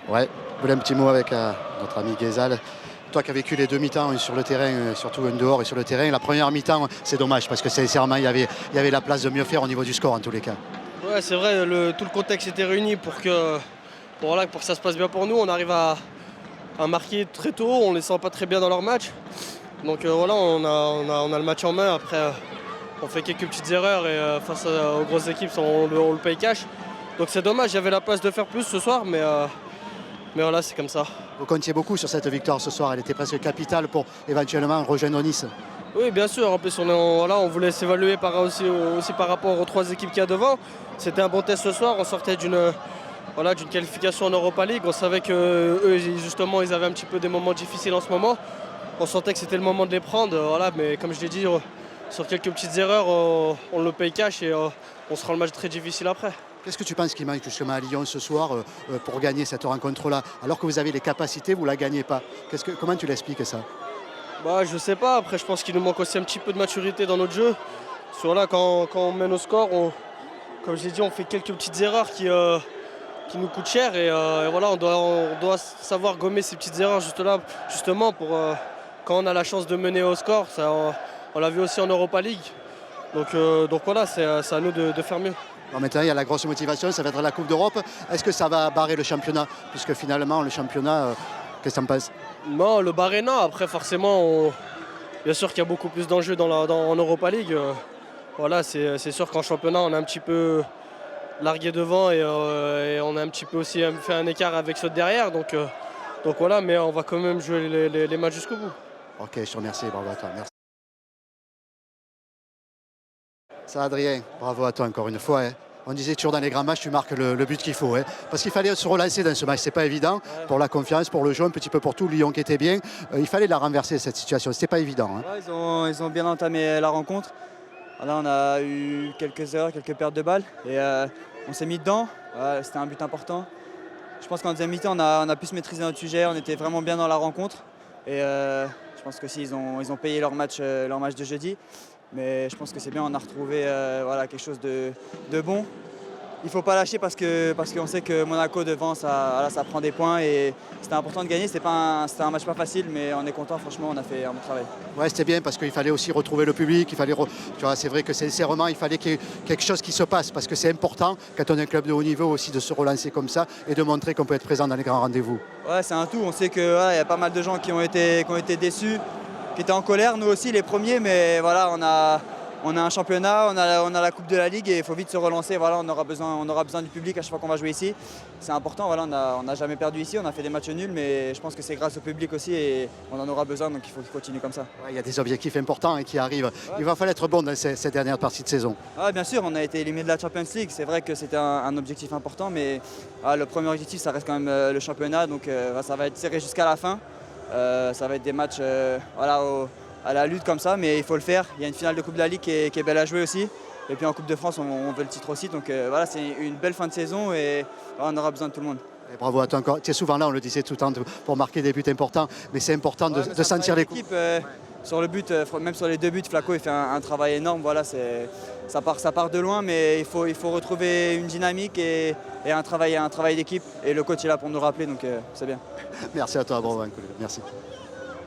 Ouais, je voulais un petit mot avec notre ami Ghezal. Toi qui as vécu les deux mi-temps sur le terrain, surtout un dehors et sur le terrain, la première mi-temps, c'est dommage parce que sincèrement, il y avait la place de mieux faire au niveau du score en tous les cas. Ouais, c'est vrai, tout le contexte était réuni pour que ça se passe bien pour nous. On arrive à marquer très tôt, on les sent pas très bien dans leur match. Donc voilà, on a le match en main. Après, on fait quelques petites erreurs et face aux grosses équipes, on le paye cash. Donc c'est dommage, il y avait la place de faire plus ce soir, mais voilà, c'est comme ça. Vous comptiez beaucoup sur cette victoire ce soir, elle était presque capitale pour éventuellement rejoindre Nice. Oui, bien sûr. En plus, on voulait s'évaluer aussi par rapport aux trois équipes qu'il y a devant. C'était un bon test ce soir. On sortait d'une qualification en Europa League. On savait qu'eux, justement, ils avaient un petit peu des moments difficiles en ce moment. On sentait que c'était le moment de les prendre. Voilà, mais comme je l'ai dit, sur quelques petites erreurs, on le paye cash et on se rend le match très difficile après. Qu'est-ce que tu penses qu'il manque justement à Lyon ce soir pour gagner cette rencontre-là? Alors que vous avez les capacités, vous ne la gagnez pas. Comment tu l'expliques ça? Bah, je sais pas. Après, je pense qu'il nous manque aussi un petit peu de maturité dans notre jeu. Là, quand on mène au score, comme je l'ai dit, on fait quelques petites erreurs qui nous coûtent cher. Et voilà, on doit savoir gommer ces petites erreurs justement pour quand on a la chance de mener au score. Ça, on l'a vu aussi en Europa League. Donc voilà, c'est à nous de faire mieux. Alors maintenant, il y a la grosse motivation, ça va être la Coupe d'Europe. Est-ce que ça va barrer le championnat? Puisque finalement, le championnat, qu'est-ce que tu en penses? Non, le barré, non. Après, forcément, bien sûr qu'il y a beaucoup plus d'enjeux en Europa League. Voilà, c'est sûr qu'en championnat, on a un petit peu largué devant et on a un petit peu aussi fait un écart avec ceux de derrière. Donc voilà, mais on va quand même jouer les matchs jusqu'au bout. Ok, je te remercie, bravo à toi. Merci. Ça, Adrien, bravo à toi encore une fois, hein. On disait toujours dans les grands matchs, tu marques le but qu'il faut, hein. Parce qu'il fallait se relancer dans ce match, c'est pas évident. Pour la confiance, pour le jeu, un petit peu pour tout. Lyon qui était bien. Il fallait la renverser cette situation, c'était pas évident, hein. Ouais, ils ont bien entamé la rencontre. Là, on a eu quelques erreurs, quelques pertes de balles et on s'est mis dedans. Ouais, c'était un but important. Je pense qu'en deuxième mi-temps, on a pu se maîtriser notre sujet. On était vraiment bien dans la rencontre. Et je pense que ils ont payé leur match de jeudi. Mais je pense que c'est bien, on a retrouvé voilà, quelque chose de bon. Il ne faut pas lâcher parce qu'on sait que Monaco devant, ça prend des points et c'était important de gagner. C'était un match pas facile, mais on est content, franchement, on a fait un bon travail. Ouais, c'était bien parce qu'il fallait aussi retrouver le public. Tu vois, c'est vrai que sincèrement, il fallait qu'il y ait quelque chose qui se passe parce que c'est important quand on est un club de haut niveau aussi de se relancer comme ça et de montrer qu'on peut être présent dans les grands rendez-vous. Ouais, c'est un tout. On sait qu'il y a pas mal de gens qui ont été déçus, qui étaient en colère, nous aussi les premiers, mais voilà, on a un championnat, on a la Coupe de la Ligue et il faut vite se relancer. Voilà, on aura besoin du public à chaque fois qu'on va jouer ici. C'est important, voilà, on n'a jamais perdu ici, on a fait des matchs nuls, mais je pense que c'est grâce au public aussi et on en aura besoin, donc il faut qu'il continue comme ça. Ouais, il y a des objectifs importants hein, qui arrivent. Ouais. Il va falloir être bon dans cette dernière partie de saison. Ouais, bien sûr, on a été éliminé de la Champions League. C'est vrai que c'était un objectif important, mais le premier objectif, ça reste quand même le championnat, donc ça va être serré jusqu'à la fin. Ça va être des matchs voilà, à la lutte comme ça, mais il faut le faire. Il y a une finale de Coupe de la Ligue qui est belle à jouer aussi. Et puis en Coupe de France, on veut le titre aussi. Donc voilà, c'est une belle fin de saison et on aura besoin de tout le monde. Et bravo à toi encore. Tu es souvent là, on le disait tout le temps, pour marquer des buts importants. Mais c'est important de sentir les coups. Sur le but, même sur les deux buts, Flaco il fait un travail énorme. Voilà, ça part de loin, mais il faut retrouver une dynamique et un travail d'équipe. Et le coach est là pour nous rappeler, donc c'est bien. Merci à toi, bravo. Merci.